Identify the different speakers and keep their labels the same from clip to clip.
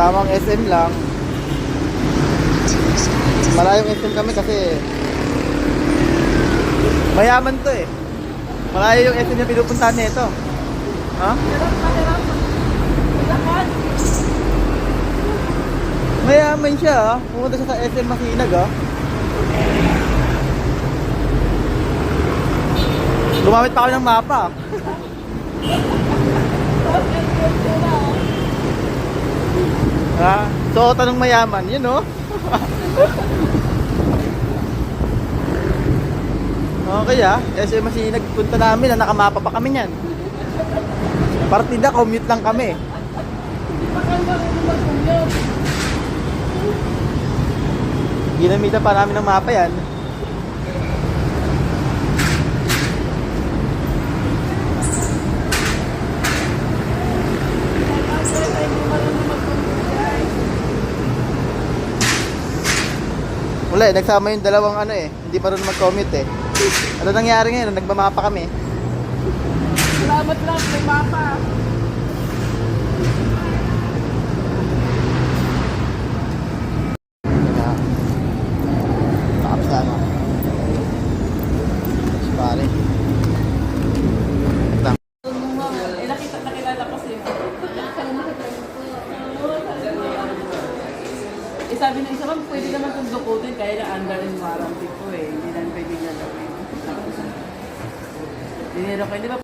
Speaker 1: Tamang SM lang. Malayong SM kami kasi mayaman to eh. Malayo yung SM na pinupuntahan nito. Ha? Mayaman siya ha. Pumunta siya sa SM Masinag ha. Gumamit pa ako ng mapa. Ha? So, tanong mayaman, yun no? Okay ah, kasi Masinag punta namin, nakamapa pa kami niyan. Partida, commute lang kami. Ginamitan pa namin ng mapa yan. Wala eh, nagsama yung dalawang ano eh, hindi marunong mag-commute eh. Ano nangyari ngayon? Nagmamapa kami.
Speaker 2: Salamat lang, may mapa.
Speaker 1: Nakapsama. Pare.
Speaker 2: Nakilala ko siya. Sabi ng isa, ma'am, pwede naman itong dukutin kaya na under and warranty po eh. Hindi lang pwede lalawin. Dinero ko, hindi ba?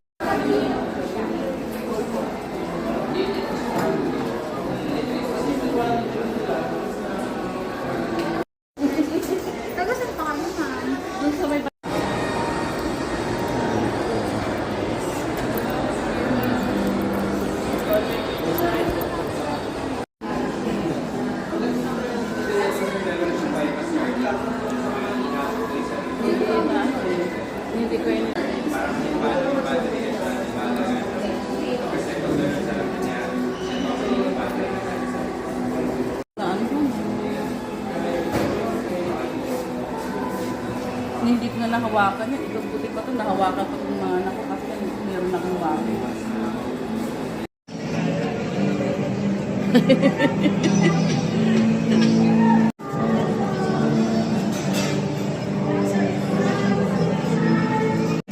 Speaker 3: Tagasan pa kami, ma'am.
Speaker 2: Doon sa may hindi ko yun. Hindi ko na nahawakan yan. Ikaw buti pa ito, nahawakan ko itong mga anak ko kasi meron akong hawakan.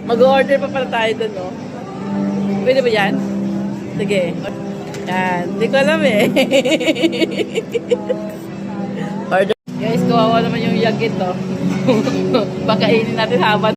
Speaker 2: Mag-order pa pala tayo doon, no? Pwede ba yan? Sige. Yan. Hindi ko alam eh. Order. Guys, kawawa naman yung yagit, no? Pakainin natin habang